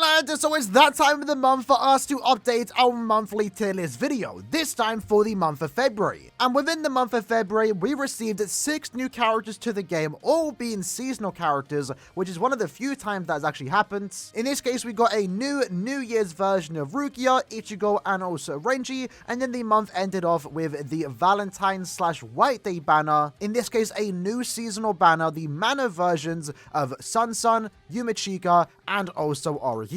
And so it's that time of the month for us to update our monthly tier list video, this time for the month of February. And within the month of February, we received 6 new characters to the game, all being seasonal characters, which is one of the few times that has actually happened. In this case, we got a New Year's version of Rukia, Ichigo, and also Renji, and then the month ended off with the Valentine's/White Day banner. In this case, a new seasonal banner, the mana versions of Sun, Yumichika, and also Orihime.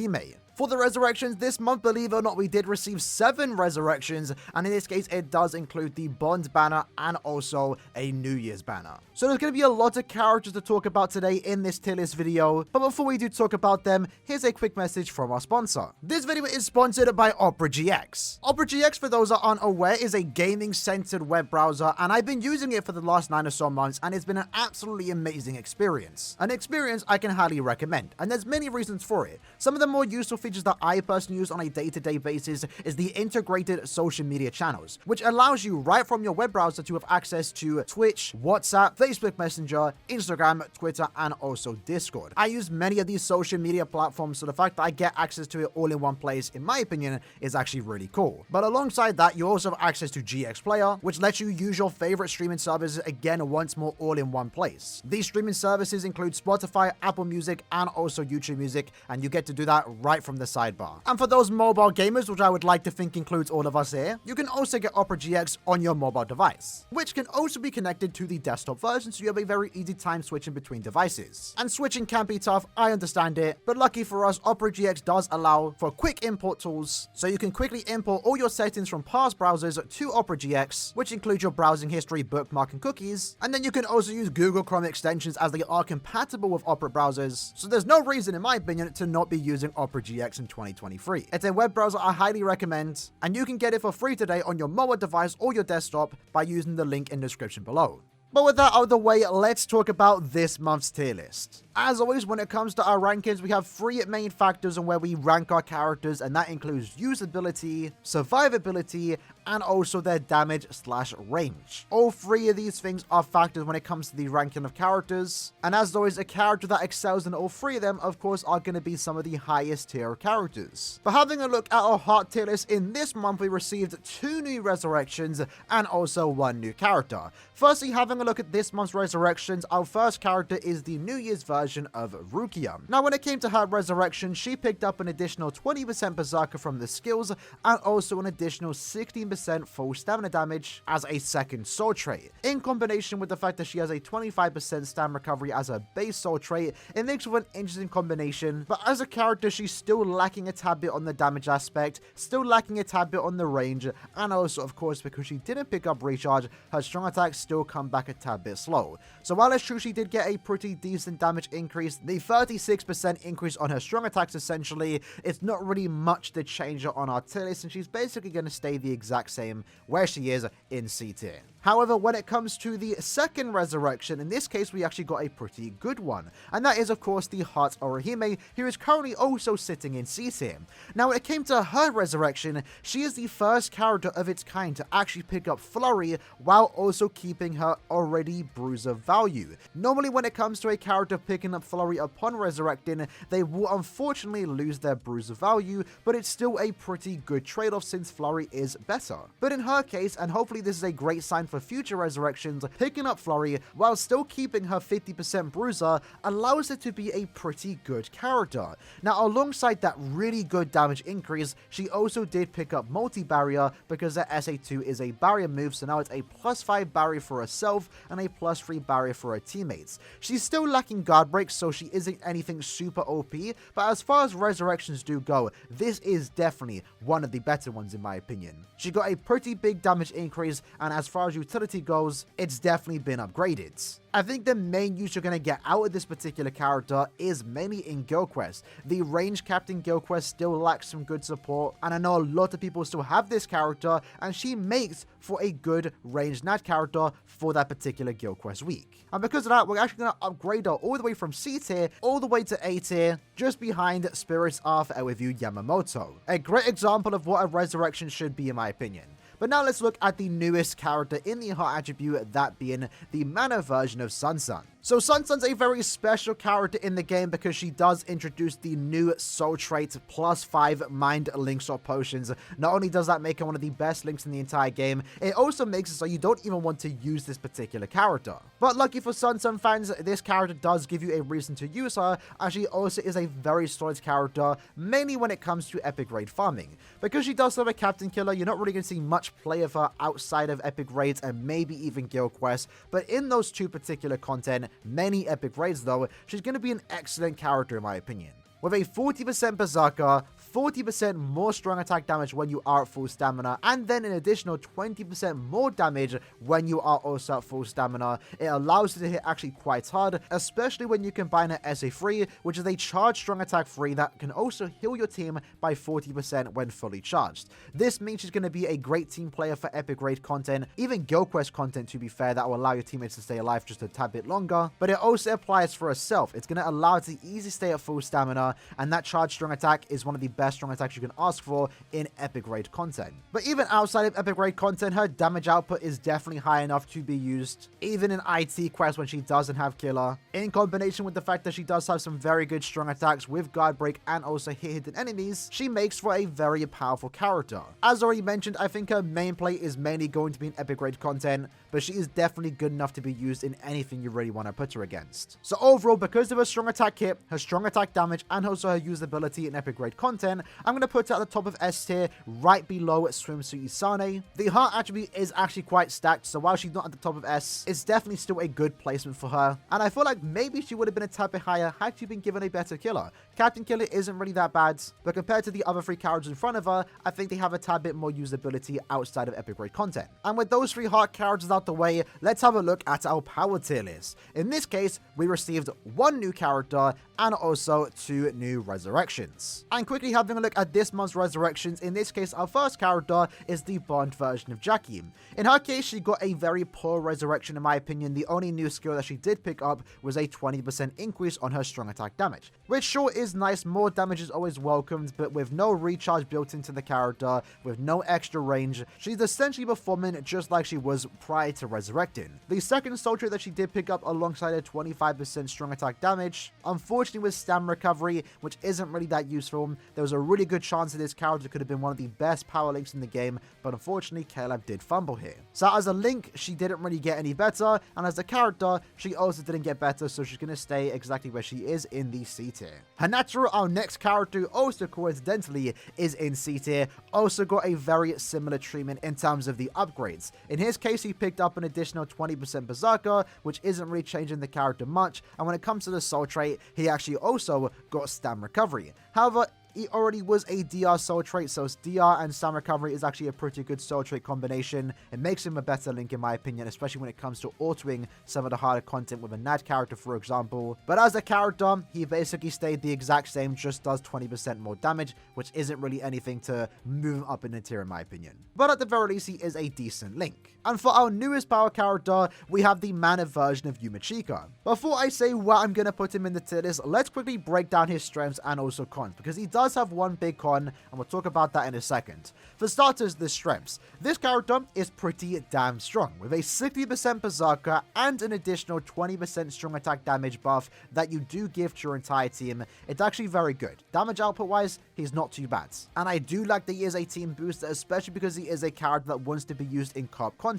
For the resurrections this month, believe it or not, we did receive 7 resurrections, and in this case, it does include the Bond banner and also a New Year's banner. So there's going to be a lot of characters to talk about today in this tier list video, but before we do talk about them, here's a quick message from our sponsor. This video is sponsored by Opera GX. Opera GX, for those that aren't aware, is a gaming-centered web browser, and I've been using it for the last 9 or so months, and it's been an absolutely amazing experience. An experience I can highly recommend, and there's many reasons for it. Some of the more useful features that I personally use on a day-to-day basis is the integrated social media channels, which allows you right from your web browser to have access to Twitch, WhatsApp, Facebook Messenger, Instagram, Twitter, and also Discord. I use many of these social media platforms, so the fact that I get access to it all in one place, in my opinion, is actually really cool. But alongside that, you also have access to GX Player, which lets you use your favorite streaming services again once more all in one place. These streaming services include Spotify, Apple Music, and also YouTube Music, and you get to do that right from the sidebar. And for those mobile gamers, which I would like to think includes all of us here, you can also get Opera GX on your mobile device, which can also be connected to the desktop version, so you have a very easy time switching between devices. And switching can be tough, I understand it, but lucky for us, Opera GX does allow for quick import tools, so you can quickly import all your settings from past browsers to Opera GX, which includes your browsing history, bookmark, and cookies. And then you can also use Google Chrome extensions, as they are compatible with Opera browsers, so there's no reason, in my opinion, to not be using Opera GX in 2023. It's a web browser I highly recommend, and you can get it for free today on your mobile device or your desktop by using the link in the description below. But with that out of the way, let's talk about this month's tier list. As always, when it comes to our rankings, we have 3 main factors on where we rank our characters, and that includes usability, survivability, and also their damage/range. All 3 of these things are factors when it comes to the ranking of characters, and as always, a character that excels in all 3 of them, of course, are going to be some of the highest tier characters. But having a look at our heart tier list, in this month we received 2 new resurrections and also 1 new character. Firstly, having a look at this month's resurrections, our first character is the New Year's version of Rukia. Now, when it came to her resurrection, she picked up an additional 20% berserker from the skills and also an additional 16% full stamina damage as a second soul trait. In combination with the fact that she has a 25% stamina recovery as a base soul trait, it makes for an interesting combination, but as a character, she's still lacking a tad bit on the damage aspect, still lacking a tad bit on the range, and also, of course, because she didn't pick up recharge, her strong attacks still come back a tad bit slow. So while it's true she did get a pretty decent damage increase, the 36% increase on her strong attacks, essentially, it's not really much to change her on our tier list, and she's basically going to stay the exact same where she is in C tier. However, when it comes to the second resurrection, in this case, we actually got a pretty good one. And that is, of course, the Heart Orihime, who is currently also sitting in C tier. Now, when it came to her resurrection, she is the first character of its kind to actually pick up Flurry while also keeping her already bruiser value. Normally, when it comes to a character picking up Flurry upon resurrecting, they will unfortunately lose their bruiser value, but it's still a pretty good trade-off since Flurry is better. But in her case, and hopefully this is a great sign for future resurrections, picking up Flurry while still keeping her 50% bruiser allows her to be a pretty good character. Now, alongside that really good damage increase, she also did pick up multi-barrier because her SA2 is a barrier move, so now it's a +5 barrier for herself and a +3 barrier for her teammates. She's still lacking guard breaks, so she isn't anything super OP, but as far as resurrections do go, this is definitely one of the better ones in my opinion. She got a pretty big damage increase, and as far as utility goes, it's definitely been upgraded. I think the main use you're going to get out of this particular character is mainly in Guild Quest. The range capped in Guild Quest still lacks some good support, and I know a lot of people still have this character, and she makes for a good ranged nat character for that particular Guild Quest week. And because of that, we're actually going to upgrade her all the way from C tier all the way to A tier, just behind Spirits of Ewivu Yamamoto. A great example of what a resurrection should be in my opinion. But now let's look at the newest character in the heart attribute, that being the mana version of Sun. So Sun Sun's a very special character in the game because she does introduce the new soul trait +5 mind link shot potions. Not only does that make her one of the best links in the entire game, it also makes it so you don't even want to use this particular character. But lucky for Sun Sun fans, this character does give you a reason to use her, and she also is a very solid character, mainly when it comes to epic raid farming. Because she does have a captain killer, you're not really going to see much play of her outside of epic raids and maybe even guild quests, but in those two particular content, many epic raids though, she's going to be an excellent character in my opinion. With a 40% berserker, 40% more strong attack damage when you are at full stamina, and then an additional 20% more damage when you are also at full stamina. It allows you to hit actually quite hard, especially when you combine her SA3, which is a charged strong attack 3 that can also heal your team by 40% when fully charged. This means she's going to be a great team player for epic raid content, even guild quest content to be fair, that will allow your teammates to stay alive just a tad bit longer, but it also applies for herself. It's going to allow her to easily stay at full stamina, and that charged strong attack is one of the best strong attacks you can ask for in epic raid content. But even outside of epic raid content, her damage output is definitely high enough to be used, even in IT quests when she doesn't have killer. In combination with the fact that she does have some very good strong attacks with guard break and also hit hidden enemies, she makes for a very powerful character. As already mentioned, I think her main play is mainly going to be in epic raid content, but she is definitely good enough to be used in anything you really want to put her against. So overall, because of her strong attack kit, her strong attack damage, and also her usability in epic raid content, I'm going to put her at the top of S tier, right below Swimsuit Isane. The heart attribute is actually quite stacked, so while she's not at the top of S, it's definitely still a good placement for her, and I feel like maybe she would have been a tad bit higher had she been given a better killer. Captain Killer isn't really that bad, but compared to the other three characters in front of her, I think they have a tad bit more usability outside of epic raid content. And with those three heart characters out the way, let's have a look at our power tier list. In this case, we received one new character and also 2 new resurrections. And quickly having a look at this month's resurrections, in this case our first character is the Bond version of Jackie. In her case, she got a very poor resurrection in my opinion. The only new skill that she did pick up was a 20% increase on her strong attack damage, which sure is nice, more damage is always welcomed, but with no recharge built into the character, with no extra range, she's essentially performing just like she was prior to resurrecting. The second soul trait that she did pick up alongside her 25% strong attack damage, unfortunately with stamina recovery, which isn't really that useful. There was a really good chance that this character could have been one of the best power links in the game, but unfortunately Caleb did fumble here. So as a link, she didn't really get any better, and as a character, she also didn't get better, so she's going to stay exactly where she is in the C tier. Hanataro, our next character, who also coincidentally is in C tier, also got a very similar treatment in terms of the upgrades. In his case, he picked up an additional 20% Berserker, which isn't really changing the character much, and when it comes to the soul trait, he actually also got stam recovery. However, he already was a DR soul trait, so DR and stam recovery is actually a pretty good soul trait combination. It makes him a better link in my opinion, especially when it comes to autoing some of the harder content with a NAD character, for example. But as a character, he basically stayed the exact same, just does 20% more damage, which isn't really anything to move him up in the tier in my opinion. But at the very least, he is a decent link. And for our newest power character, we have the mana version of Yumachika. Before I say where I'm going to put him in the tier list, let's quickly break down his strengths and also cons, because he does have one big con, and we'll talk about that in a second. For starters, the strengths. This character is pretty damn strong, with a 60% Berserker and an additional 20% strong attack damage buff that you do give to your entire team. It's actually very good. Damage output wise, he's not too bad. And I do like that he is a team booster, especially because he is a character that wants to be used in co-op content.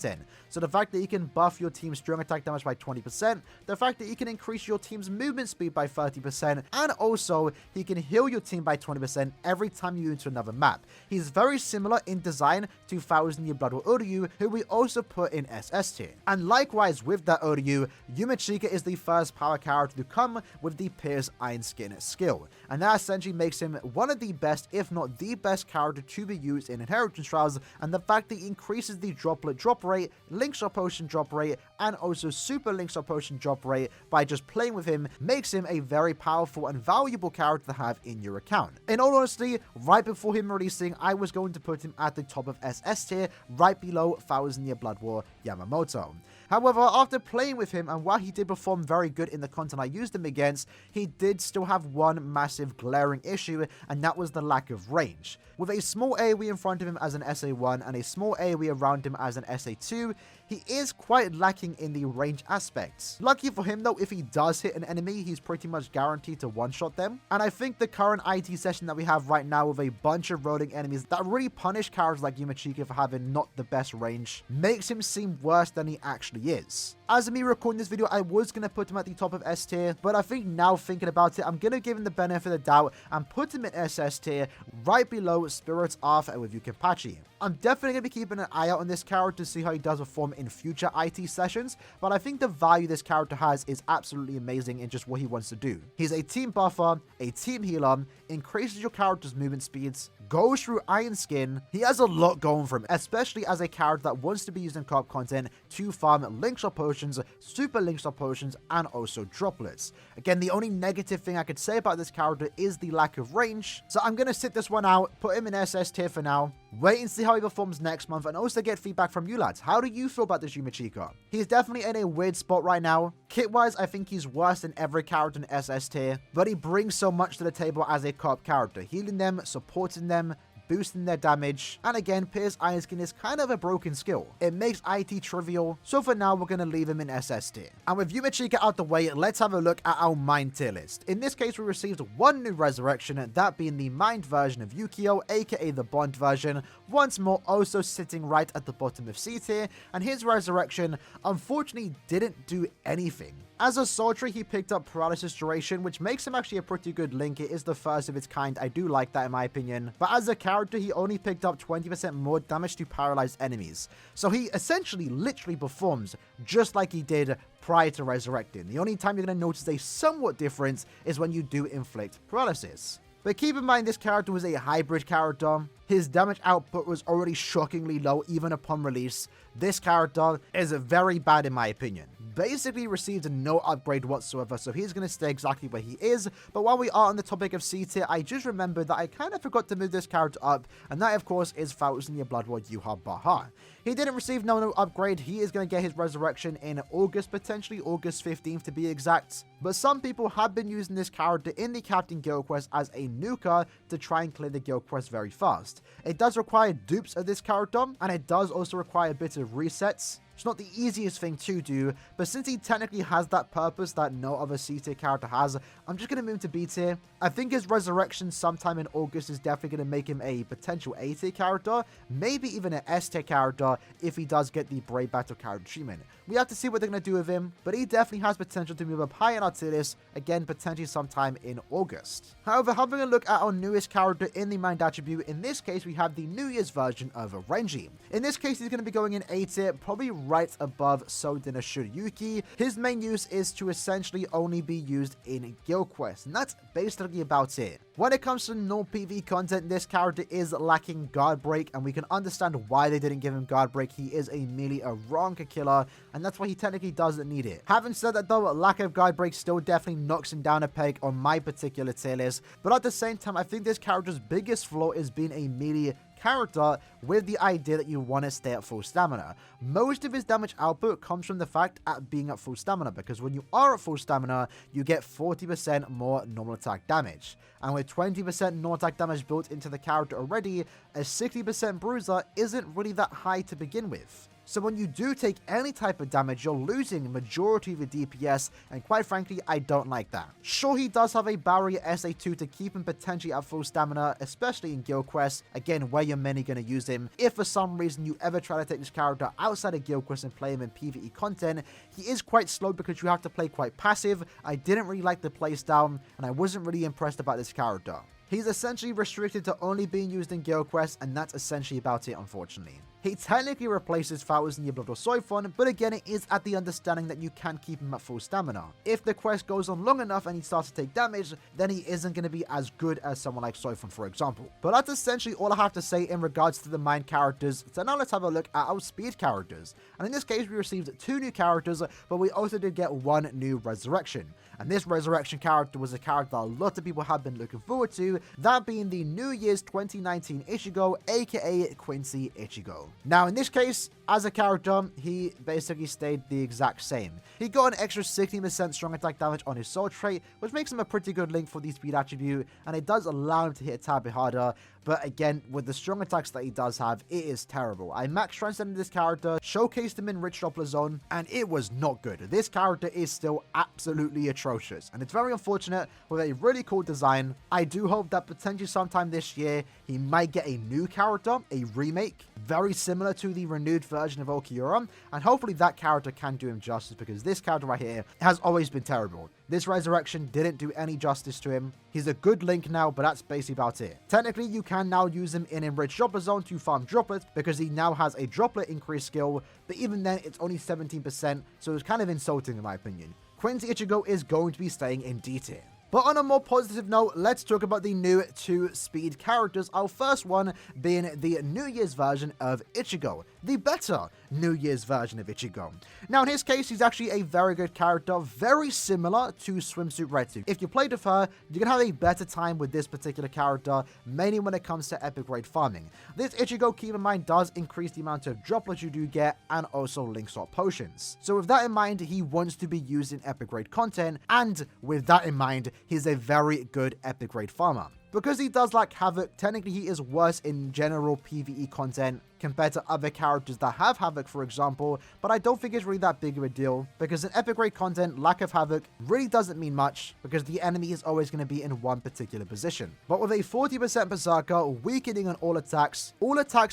So the fact that he can buff your team's strong attack damage by 20%, the fact that he can increase your team's movement speed by 30%, and also he can heal your team by 20% every time you enter another map. He's very similar in design to 1000 Year Blood War Oryu, who we also put in SS tier. And likewise with that Oryu, Yumachika is the first power character to come with the Pierce Iron Skin skill, and that essentially makes him one of the best, if not the best character to be used in Inheritance Trials, and the fact that he increases the droplet drop rate, link shot potion drop rate, and also super link shot potion drop rate by just playing with him makes him a very powerful and valuable character to have in your account. In all honesty, right before him releasing, I was going to put him at the top of SS tier, right below 1000 Year Blood War Yamamoto. However, after playing with him, and while he did perform very good in the content I used him against, he did still have one massive glaring issue, and that was the lack of range. With a small AoE in front of him as an SA1 and a small AoE around him as an SA2, he is quite lacking in the range aspects. Lucky for him though, if he does hit an enemy, he's pretty much guaranteed to one-shot them. And I think the current IT session that we have right now with a bunch of rolling enemies that really punish characters like Yumachika for having not the best range makes him seem worse than he actually is. As of me recording this video, I was going to put him at the top of S tier, but I think now thinking about it, I'm going to give him the benefit of the doubt and put him in SS tier right below Spirit's Arthur with Yukipachi. I'm definitely going to be keeping an eye out on this character to see how he does perform in future IT sessions, but I think the value this character has is absolutely amazing in just what he wants to do. He's a team buffer, a team healer, increases your character's movement speeds, goes through Iron Skin. He has a lot going for him, especially as a character that wants to be used in co-op content to farm link shot potions, super link shot potions, and also droplets. Again, the only negative thing I could say about this character is the lack of range, so I'm going to sit this one out, put him in SS tier for now, wait and see how he performs next month, and also get feedback from you lads. How do you feel about this Yumachika? He's definitely in a weird spot right now. Kit-wise, I think he's worse than every character in SS tier, but he brings so much to the table as a co-op character, healing them, supporting them, boosting their damage, and again, Pierce Iron Skin is kind of a broken skill. It makes IT trivial, so for now, we're going to leave him in SS tier. And with Yumachika out the way, let's have a look at our Mind tier list. In this case, we received one new resurrection, that being the Mind version of Yukio, aka the Bond version, once more also sitting right at the bottom of C tier, and his resurrection unfortunately didn't do anything. As a soldier, he picked up paralysis duration, which makes him actually a pretty good link. It is the first of its kind. I do like that in my opinion. But as a character, he only picked up 20% more damage to paralyzed enemies. So he essentially literally performs just like he did prior to resurrecting. The only time you're going to notice a somewhat difference is when you do inflict paralysis. But keep in mind, this character was a hybrid character. His damage output was already shockingly low even upon release. This character is very bad in my opinion. Basically received no upgrade whatsoever, so he's going to stay exactly where he is. But while we are on the topic of C tier, I just remembered that I kind of forgot to move this character up, and that of course is Thousand-Year Blood Lord Yuha Baha. He didn't receive no upgrade. He is going to get his resurrection in August, potentially August 15th to be exact. But some people have been using this character in the Captain Guild Quest as a nuker to try and clear the Guild Quest very fast. It does require dupes of this character, and it does also require a bit of resets. It's not the easiest thing to do, but since he technically has that purpose that no other C tier character has, I'm just going to move him to B tier. I think his resurrection sometime in August is definitely going to make him a potential A tier character, maybe even an S tier character if he does get the Brave Battle character treatment. We have to see what they're going to do with him, but he definitely has potential to move up high in our tier list, again potentially sometime in August. However, having a look at our newest character in the Mind attribute, in this case we have the New Year's version of Renji. In this case, he's going to be going in A tier, probably right above Sodina Shuryuki. His main use is to essentially only be used in Guild Quest, and that's basically about it. When it comes to no PvE content, this character is lacking guard break, and we can understand why they didn't give him guard break. He is merely a Ronka killer, and that's why he technically doesn't need it. Having said that though, lack of guard break still definitely knocks him down a peg on my particular tier list, but at the same time, I think this character's biggest flaw is being a melee character with the idea that you want to stay at full stamina. Most of his damage output comes from the fact at being at full stamina, because when you are at full stamina, you get 40% more normal attack damage. And with 20% normal attack damage built into the character already, a 60% bruiser isn't really that high to begin with. So when you do take any type of damage, you're losing majority of your DPS, and quite frankly, I don't like that. Sure, he does have a barrier SA2 to keep him potentially at full stamina, especially in Guild Quest, again, where you're mainly going to use him. If for some reason you ever try to take this character outside of Guild Quest and play him in PvE content, he is quite slow because you have to play quite passive. I didn't really like the playstyle, and I wasn't really impressed about this character. He's essentially restricted to only being used in Guild Quest, and that's essentially about it, unfortunately. He technically replaces Thousand-Year Blood or Soifon, but again, it is at the understanding that you can keep him at full stamina. If the quest goes on long enough and he starts to take damage, then he isn't going to be as good as someone like Soifon, for example. But that's essentially all I have to say in regards to the Mind characters, so now let's have a look at our Speed characters. And in this case, we received 2 new characters, but we also did get 1 new resurrection. And this resurrection character was a character that a lot of people have been looking forward to, that being the New Year's 2019 Ichigo, aka Quincy Ichigo. Now in this case, As a character, he basically stayed the exact same. He got an extra 16% strong attack damage on his soul trait, which makes him a pretty good link for the speed attribute, and it does allow him to hit a tad bit harder. But again, with the strong attacks that he does have, it is terrible. I max transcended this character, showcased him in Rich Doppler Zone, and it was not good. This character is still absolutely atrocious, and it's very unfortunate with a really cool design. I do hope that potentially sometime this year, he might get a new character, a remake, very similar to the renewed version of Aaroniero, and hopefully that character can do him justice, because this character right here has always been terrible. This resurrection didn't do any justice to him. He's a good link now, but that's basically about it. Technically, you can now use him in Enriched Droplet Zone to farm droplets, because he now has a droplet increase skill, but even then, it's only 17%, so it's kind of insulting in my opinion. Quincy Ichigo is going to be staying in D tier. But on a more positive note, let's talk about the new 2 speed characters. Our first one being the New Year's version of Ichigo, the better New Year's version of Ichigo. Now in his case, he's actually a very good character, very similar to Swimsuit Retsu. If you played with her, you're going to have a better time with this particular character, mainly when it comes to epic grade farming. This Ichigo, keep in mind, does increase the amount of droplets you do get and also link swap potions. So with that in mind, he wants to be used in epic grade content, and with that in mind, he's a very good epic grade farmer. Because he does lack Havoc, technically he is worse in general PvE content compared to other characters that have Havoc, for example, but I don't think it's really that big of a deal, because in epic grade content, lack of Havoc really doesn't mean much, because the enemy is always going to be in one particular position. But with a 40% Berserker, weakening on all attacks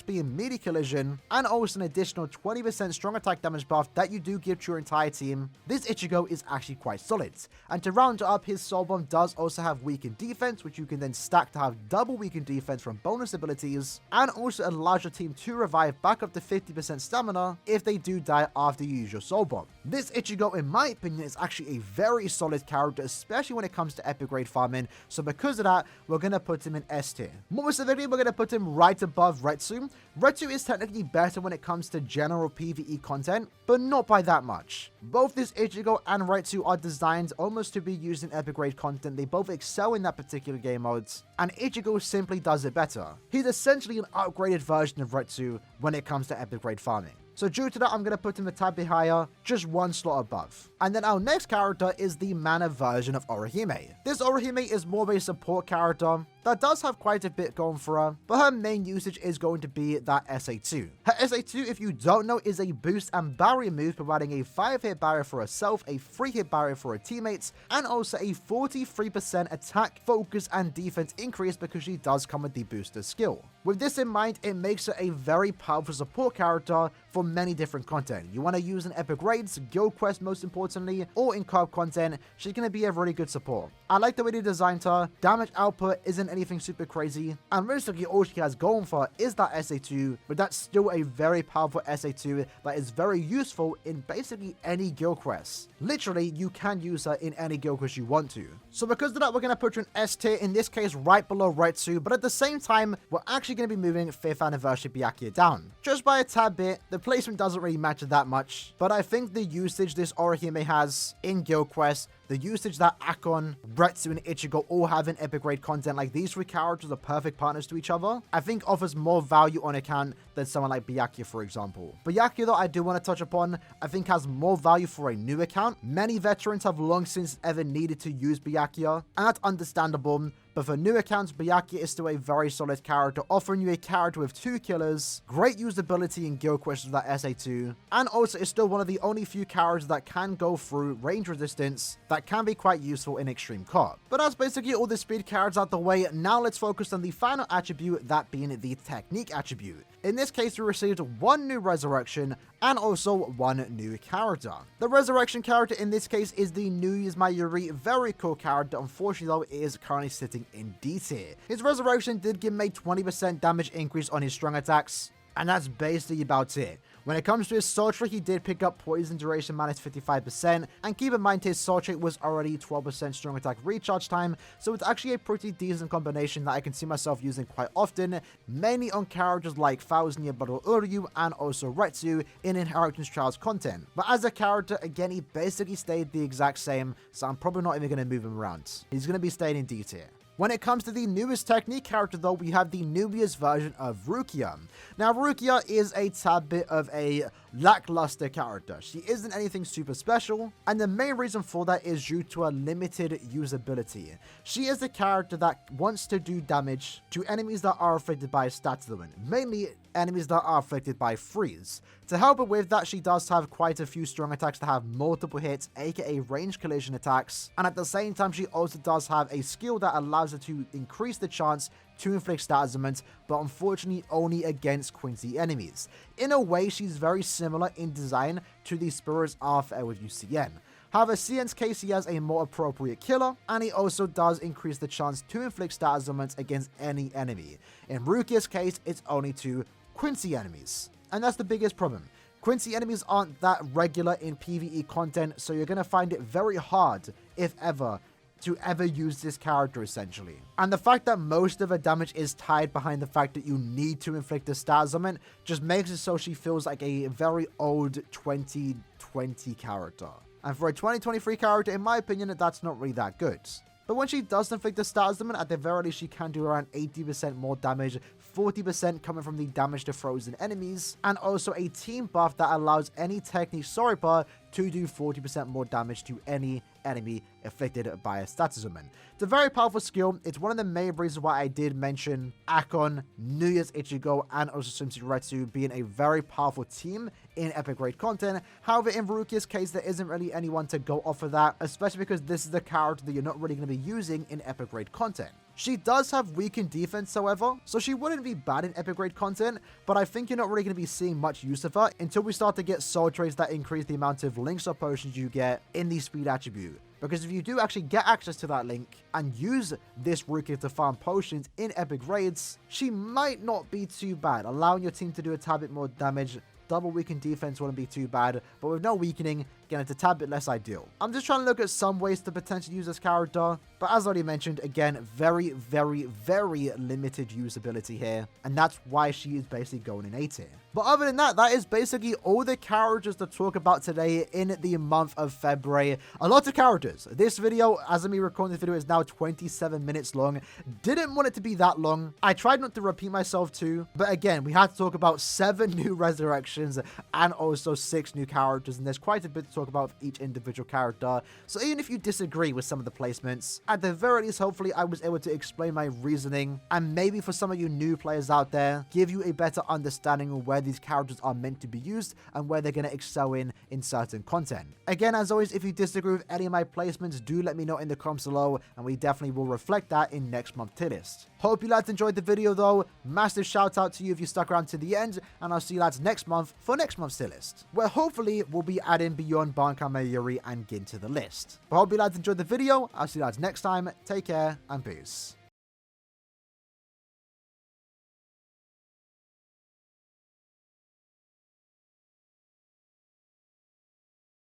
being melee collision, and also an additional 20% strong attack damage buff that you do give to your entire team, this Ichigo is actually quite solid. And to round it up, his Soul Bomb does also have weakened defense, which you can then stack to have double weakened defense from bonus abilities, and also allows your team to revive back up to 50% stamina if they do die after you use your Soul Bomb. This Ichigo, in my opinion, is actually a very solid character, especially when it comes to epic grade farming, so because of that, we're going to put him in S tier. More specifically, we're going to put him right above Retsu. Retsu is technically better when it comes to general PvE content, but not by that much. Both this Ichigo and Retsu are designed almost to be used in epic grade content. They both excel in that particular game modes, and Ichigo simply does it better. He's essentially an upgraded version of Retsu when it comes to epic grade farming. So due to that, I'm going to put him a tad bit higher, just one slot above. And then our next character is the mana version of Orihime. This Orihime is more of a support character that does have quite a bit going for her, but her main usage is going to be that SA2. Her SA2, if you don't know, is a boost and barrier move, providing a 5-hit barrier for herself, a 3-hit barrier for her teammates, and also a 43% attack, focus, and defense increase because she does come with the booster skill. With this in mind, it makes her a very powerful support character for many different content. You want to use in epic raids, guild quests most importantly, or in co-op content, she's going to be a really good support. I like the way they designed her. Damage output isn't anything super crazy, and realistically all she has going for her is that SA2, but that's still a very powerful SA2 that is very useful in basically any guild quest. Literally, you can use her in any guild quest you want to. So because of that, we're going to put her in S tier, in this case right below Retsu, but at the same time, we're actually going to be moving 5th anniversary Byakuya down. Just by a tad bit, the placement doesn't really matter that much, but I think the usage this Orihime has in guild quests, the usage that Akon, Retsu, and Ichigo all have in epic grade content, like these 3 characters are perfect partners to each other, I think offers more value on account than someone like Byakuya, for example. Byakuya, though, I do want to touch upon, I think has more value for a new account. Many veterans have long since ever needed to use Byakuya, and that's understandable. But for new accounts, Byakuya is still a very solid character, offering you a character with 2 killers, great usability in guild quests with that SA2, and also is still one of the only few characters that can go through range resistance that can be quite useful in extreme co-op. But that's basically all the speed characters out the way. Now let's focus on the final attribute, that being the technique attribute. In this case, we received 1 new resurrection and also 1 new character. The resurrection character in this case is the New Year's Mayuri, very cool character. Unfortunately though, it is currently sitting in D tier. His resurrection did give him a 20% damage increase on his strong attacks, and that's basically about it. When it comes to his soul trait, he did pick up poison duration minus 55%, and keep in mind his soul trait was already 12% strong attack recharge time, so it's actually a pretty decent combination that I can see myself using quite often, mainly on characters like 1000 Year Battle Uryu and also Retsu in Inheritance Trials content. But as a character, again, he basically stayed the exact same, so I'm probably not even going to move him around. He's going to be staying in D tier. When it comes to the newest technique character though, we have the newest version of Rukia. Now Rukia is a tad bit of a lackluster character. She isn't anything super special, and the main reason for that is due to her limited usability. She is a character that wants to do damage to enemies that are affected by a status limit, mainly enemies that are affected by freeze. To help her with that, she does have quite a few strong attacks that have multiple hits, aka range collision attacks, and at the same time she also does have a skill that allows her to increase the chance to inflict status ailments, but unfortunately only against Quincy enemies. In a way, she's very similar in design to the Spirits Arthur with UCN. However, CN's case, he has a more appropriate killer, and he also does increase the chance to inflict status ailments against any enemy. In Rukia's case, it's only to Quincy enemies, and that's the biggest problem. Quincy enemies aren't that regular in PvE content, so you're going to find it very hard, if ever, to ever use this character essentially. And the fact that most of her damage is tied behind the fact that you need to inflict a status ailment just makes it so she feels like a very old 2020 character. And for a 2023 character, in my opinion, that's not really that good. But when she does inflict the status ailment, at the very least she can do around 80% more damage, 40% coming from the damage to frozen enemies, and also a team buff that allows any technique Soripa to do 40% more damage to any enemy afflicted by a status ailment. It's a very powerful skill. It's one of the main reasons why I did mention Akon, Nuyas Ichigo, and also Swimsuit Retsu being a very powerful team in epic raid content. However, in Rukia's case, there isn't really anyone to go off of that, especially because this is the character that you're not really going to be using in epic raid content. She does have weakened defense, however, so she wouldn't be bad in epic raid content, but I think you're not really going to be seeing much use of her until we start to get soul trades that increase the amount of links or potions you get in the speed attribute. Because if you do actually get access to that link and use this Rukia to farm potions in epic raids, she might not be too bad, allowing your team to do a tad bit more damage. Double weakened defense wouldn't be too bad, but with no weakening, again, it's a tad bit less ideal. I'm just trying to look at some ways to potentially use this character, but as already mentioned, again, very, very, very limited usability here, and that's why she is basically going in A tier. But other than that, that is basically all the characters to talk about today in the month of February. A lot of characters. This video, as of me recording this video, is now 27 minutes long. Didn't want it to be that long. I tried not to repeat myself too, but again, we had to talk about 7 new resurrections and also 6 new characters, and there's quite a bit to talk about with each individual character. So even if you disagree with some of the placements, at the very least, hopefully I was able to explain my reasoning, and maybe for some of you new players out there, give you a better understanding of where these characters are meant to be used and where they're going to excel in certain content. Again, as always, if you disagree with any of my placements, do let me know in the comments below, and we definitely will reflect that in next month's tier list. Hope you lads enjoyed the video though. Massive shout out to you if you stuck around to the end, and I'll see you lads next month for next month's tier list, where hopefully we'll be adding beyond Bankai Mayuri and Gin to the list. But hope you lads enjoyed the video. I'll see you lads next time. Take care and peace.